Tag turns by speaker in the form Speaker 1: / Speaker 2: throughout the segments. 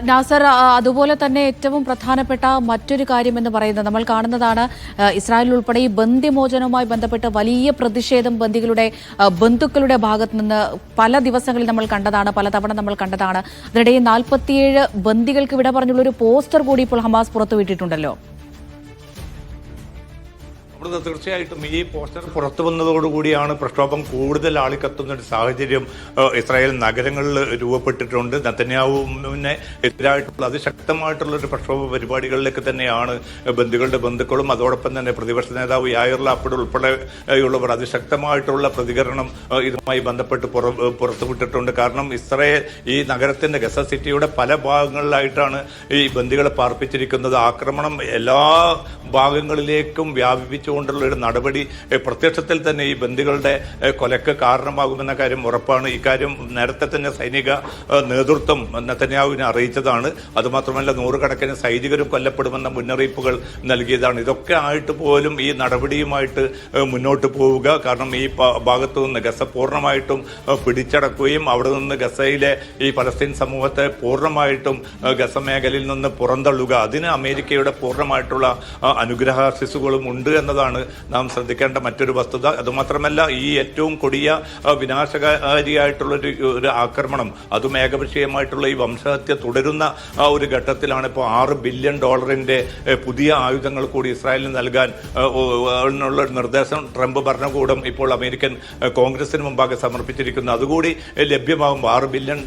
Speaker 1: നാസർ, അതുപോലെ തന്നെ ഏറ്റവും പ്രധാനപ്പെട്ട മറ്റൊരു കാര്യമെന്ന് പറയുന്നത് നമ്മൾ കാണുന്നതാണ്. ഇസ്രായേൽ ഉൾപ്പെടെ ഈ ബന്ദിമോചനവുമായി ബന്ധപ്പെട്ട് വലിയ പ്രതിഷേധം ബന്ധുക്കളുടെ ഭാഗത്ത് നിന്ന് പല ദിവസങ്ങളിൽ നമ്മൾ കണ്ടതാണ്, പലതവണ നമ്മൾ കണ്ടതാണ്. അതിനിടെ 47 ബന്ദികൾക്ക് വിട പറഞ്ഞുള്ളൊരു പോസ്റ്റർ കൂടി ഇപ്പോൾ ഹമാസ് പുറത്തുവിട്ടിട്ടുണ്ടല്ലോ.
Speaker 2: തീർച്ചയായിട്ടും ഈ പോസ്റ്റർ പുറത്തു വന്നതോടുകൂടിയാണ് പ്രക്ഷോഭം കൂടുതൽ ആളിക്കത്തുന്ന ഒരു സാഹചര്യം ഇസ്രായേൽ നഗരങ്ങളിൽ രൂപപ്പെട്ടിട്ടുണ്ട്. നെതന്യാഹുവിനെ എതിരായിട്ടുള്ള അതിശക്തമായിട്ടുള്ള ഒരു പ്രക്ഷോഭ പരിപാടികളിലേക്ക് തന്നെയാണ് ബന്ധുക്കളുടെ ബന്ധുക്കളും അതോടൊപ്പം തന്നെ പ്രതിപക്ഷ നേതാവ് യായർ ലാപ്പിഡ് ഉൾപ്പെടെയുള്ളവർ അതിശക്തമായിട്ടുള്ള പ്രതികരണം ഇതുമായി ബന്ധപ്പെട്ട് പുറത്തുവിട്ടിട്ടുണ്ട്. കാരണം ഇസ്രായേൽ ഈ നഗരത്തിന്റെ ഗസ സിറ്റിയുടെ പല ഭാഗങ്ങളിലായിട്ടാണ് ഈ ബന്ദികളെ പാർപ്പിച്ചിരിക്കുന്നത്. ആക്രമണം എല്ലാ ഭാഗങ്ങളിലേക്കും വ്യാപിപ്പിച്ചുകൊണ്ടുള്ള ഒരു നടപടി പ്രത്യക്ഷത്തിൽ തന്നെ ഈ ബന്ദികളുടെ കൊലക്ക് കാരണമാകുമെന്ന കാര്യം ഉറപ്പാണ്. ഇക്കാര്യം നേരത്തെ തന്നെ സൈനിക നേതൃത്വം നെതന്യാഹുവിനെ അറിയിച്ചതാണ്. അതുമാത്രമല്ല, നൂറുകണക്കിന് സൈനികരും കൊല്ലപ്പെടുമെന്ന മുന്നറിയിപ്പുകൾ നൽകിയതാണ്. ഇതൊക്കെ ആയിട്ട് പോലും ഈ നടപടിയുമായിട്ട് മുന്നോട്ട് പോവുക, കാരണം ഈ ഭാഗത്തു നിന്ന് ഗസ പൂർണ്ണമായിട്ടും പിടിച്ചടക്കുകയും അവിടെ നിന്ന് ഗസയിലെ ഈ പലസ്തീൻ സമൂഹത്തെ പൂർണ്ണമായിട്ടും ഗസ മേഖലയിൽ നിന്ന് പുറന്തള്ളുക, അതിന് അമേരിക്കയുടെ പൂർണ്ണമായിട്ടുള്ള അനുഗ്രഹാശിസുകളും ഉണ്ട് എന്നതാണ് നാം ശ്രദ്ധിക്കേണ്ട മറ്റൊരു വസ്തുത. അതുമാത്രമല്ല, ഈ ഏറ്റവും കൊടിയ വിനാശകാരിയായിട്ടുള്ള ഒരു ആക്രമണം, അതും ഏകപക്ഷീയമായിട്ടുള്ള ഈ വംശഹത്യ തുടരുന്ന ഒരു ഘട്ടത്തിലാണ് ഇപ്പോൾ $6 ബില്യൺ പുതിയ ആയുധങ്ങൾ കൂടി ഇസ്രായേലിന് നൽകാൻ ഉള്ള നിർദ്ദേശം ട്രംപ് ഭരണകൂടം ഇപ്പോൾ അമേരിക്കൻ കോൺഗ്രസിന് മുമ്പാകെ സമർപ്പിച്ചിരിക്കുന്നു. അതുകൂടി ലഭ്യമാകുമ്പോൾ $6 ബില്യൺ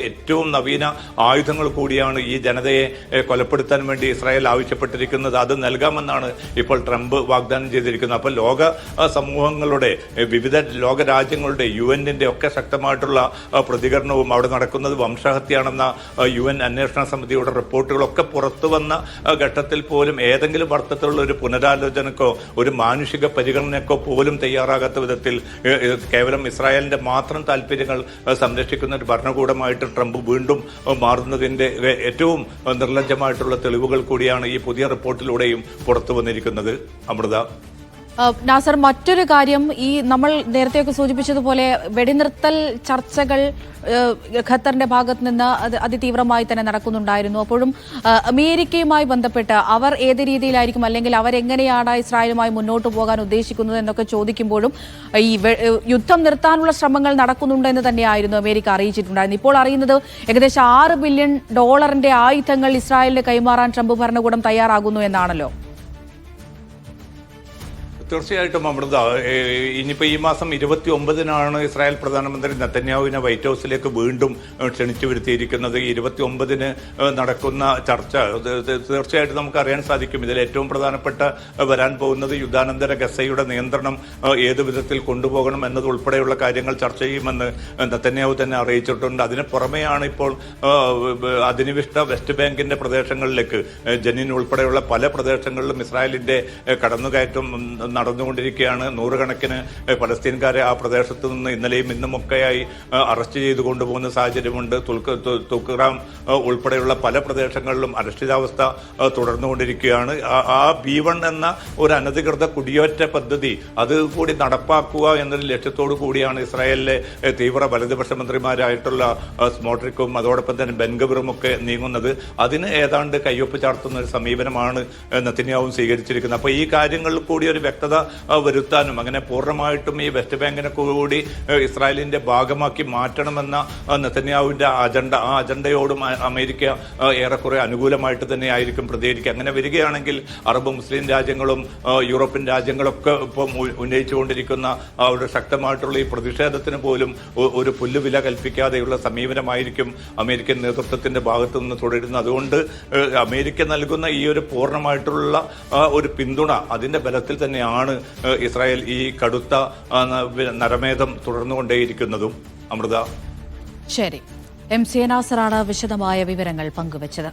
Speaker 2: ഏറ്റവും നവീന ആയുധങ്ങൾ കൂടിയാണ് ഈ ജനതയെ കൊലപ്പെടുത്താൻ വേണ്ടി ഇസ്രായേൽ ആവശ്യപ്പെട്ടിരിക്കുന്നത്. അത് നൽകാമെന്നാണ് ഇപ്പോൾ ട്രംപ് വാഗ്ദാനം ചെയ്തിരിക്കുന്നത്. അപ്പോൾ ലോക സമൂഹങ്ങളുടെ, വിവിധ ലോക രാജ്യങ്ങളുടെ, UN-ന്റെ ഒക്കെ ശക്തമായിട്ടുള്ള പ്രതികരണവും അവിടെ നടക്കുന്നത് വംശഹത്യയാണെന്ന UN അന്വേഷണ സമിതിയുടെ റിപ്പോർട്ടുകളൊക്കെ പുറത്തു വന്ന ഘട്ടത്തിൽ പോലും ഏതെങ്കിലും അർത്ഥത്തിലുള്ള ഒരു പുനരാലോചനക്കോ ഒരു മാനുഷിക പരിഗണനക്കോ പോലും തയ്യാറാകാത്ത വിധത്തിൽ കേവലം ഇസ്രായേലിന്റെ മാത്രം താല്പര്യങ്ങൾ സംരക്ഷിക്കുന്ന ഒരു ഭരണകൂടമായിട്ട് ട്രംപ് വീണ്ടും മാറുന്നതിന്റെ ഏറ്റവും നിർലജ്ജമായിട്ടുള്ള തെളിവുകൾ കൂടിയാണ് ഈ പുതിയ റിപ്പോർട്ടിലൂടെയും പുറത്തു വന്നിരിക്കുന്നത്. അമൃത.
Speaker 1: നാസർ, മറ്റൊരു കാര്യം, ഈ നമ്മൾ നേരത്തെയൊക്കെ സൂചിപ്പിച്ചതുപോലെ വെടിനിർത്തൽ ചർച്ചകൾ ഖത്തറിന്റെ ഭാഗത്ത് നിന്ന് അതിതീവ്രമായി തന്നെ നടക്കുന്നുണ്ടായിരുന്നു. അപ്പോഴും അമേരിക്കയുമായി ബന്ധപ്പെട്ട് അവർ ഏത് രീതിയിലായിരിക്കും, അല്ലെങ്കിൽ അവരെങ്ങനെയാണ് ഇസ്രായേലുമായി മുന്നോട്ട് പോകാൻ ഉദ്ദേശിക്കുന്നത് എന്നൊക്കെ ചോദിക്കുമ്പോഴും ഈ യുദ്ധം നിർത്താനുള്ള ശ്രമങ്ങൾ നടക്കുന്നുണ്ടെന്ന് തന്നെയായിരുന്നു അമേരിക്ക അറിയിച്ചിട്ടുണ്ടായിരുന്നു. ഇപ്പോൾ അറിയുന്നത് ഏകദേശം $6 ബില്യൺ ആയുധങ്ങൾ ഇസ്രായേലിന് കൈമാറാൻ ട്രംപ് ഭരണകൂടം തയ്യാറാകുന്നു എന്നാണല്ലോ.
Speaker 2: തീർച്ചയായിട്ടും അമൃത, ഇനിയിപ്പോൾ ഈ മാസം 29-നാണ് ഇസ്രായേൽ പ്രധാനമന്ത്രി നെതന്യാഹുവിനെ വൈറ്റ് ഹൗസിലേക്ക് വീണ്ടും ക്ഷണിച്ചു വരുത്തിയിരിക്കുന്നത്. 29-ന് നടക്കുന്ന ചർച്ച തീർച്ചയായിട്ടും നമുക്ക് അറിയാൻ സാധിക്കും. ഇതിൽ ഏറ്റവും പ്രധാനപ്പെട്ട വരാൻ പോകുന്നത് യുദ്ധാനന്തര ഗസയുടെ നിയന്ത്രണം ഏത് വിധത്തിൽ കൊണ്ടുപോകണം എന്നതുൾപ്പെടെയുള്ള കാര്യങ്ങൾ ചർച്ച ചെയ്യുമെന്ന് നെതന്യാഹു തന്നെ അറിയിച്ചിട്ടുണ്ട്. അതിന് പുറമെയാണ് ഇപ്പോൾ അധിനിവിഷ്ട വെസ്റ്റ് ബാങ്കിന്റെ പ്രദേശങ്ങളിലേക്ക്, ജനീൻ ഉൾപ്പെടെയുള്ള പല പ്രദേശങ്ങളിലും ഇസ്രായേലിന്റെ കടന്നുകയറ്റം നടന്നുകൊണ്ടിരിക്കുകയാണ്. നൂറുകണക്കിന് പലസ്തീൻകാരെ ആ പ്രദേശത്ത് നിന്ന് ഇന്നലെയും ഇന്നുമൊക്കെയായി അറസ്റ്റ് ചെയ്തു കൊണ്ടുപോകുന്ന സാഹചര്യമുണ്ട്. തുൽഖറാം ഉൾപ്പെടെയുള്ള പല പ്രദേശങ്ങളിലും അരക്ഷിതാവസ്ഥ തുടർന്നുകൊണ്ടിരിക്കുകയാണ്. ആ B1 എന്ന ഒരു അനധികൃത കുടിയേറ്റ പദ്ധതി അത് കൂടി നടപ്പാക്കുക എന്നൊരു ലക്ഷ്യത്തോടു കൂടിയാണ് ഇസ്രായേലിലെ തീവ്ര വലതുപക്ഷ മന്ത്രിമാരായിട്ടുള്ള സ്മോട്രിക്കും അതോടൊപ്പം തന്നെ ബെൻഗബറും ഒക്കെ നീങ്ങുന്നത്. അതിന് ഏതാണ്ട് കയ്യൊപ്പ് ചാർത്തുന്ന ഒരു സമീപനമാണ് നെതന്യാഹു സ്വീകരിച്ചിരിക്കുന്നത്. അപ്പോൾ ഈ കാര്യങ്ങളിൽ കൂടി ഒരു വ്യക്തത വരുത്താനും അങ്ങനെ പൂർണ്ണമായിട്ടും ഈ വെസ്റ്റ് ബാങ്കിനെ കൂടി ഇസ്രായേലിന്റെ ഭാഗമാക്കി മാറ്റണമെന്ന നെതന്യാഹുവിന്റെ ആ അജണ്ടയോടും അമേരിക്ക ഏറെക്കുറെ അനുകൂലമായിട്ട് തന്നെ ആയിരിക്കും പ്രതികരിക്കുക. അങ്ങനെ വരികയാണെങ്കിൽ അറബ് മുസ്ലിം രാജ്യങ്ങളും യൂറോപ്യൻ രാജ്യങ്ങളൊക്കെ ഇപ്പം ഉന്നയിച്ചുകൊണ്ടിരിക്കുന്ന അവരുടെ ശക്തമായിട്ടുള്ള ഈ പ്രതിഷേധത്തിന് പോലും ഒരു പുല്ലുവില കൽപ്പിക്കാതെയുള്ള സമീപനമായിരിക്കും അമേരിക്കൻ നേതൃത്വത്തിന്റെ ഭാഗത്തു നിന്ന് തുടരുന്നത്. അതുകൊണ്ട് അമേരിക്ക നൽകുന്ന ഈ ഒരു പൂർണ്ണമായിട്ടുള്ള ഒരു പിന്തുണ, അതിന്റെ ബലത്തിൽ തന്നെയാണ് ഇസ്രായേൽ ഈ കടുത്ത നരമേധം തുടർന്നുകൊണ്ടേയിരിക്കുന്നതും. അമൃത.
Speaker 1: ശരി, MC നാസറാണ് വിശദമായ വിവരങ്ങൾ പങ്കുവച്ചത്.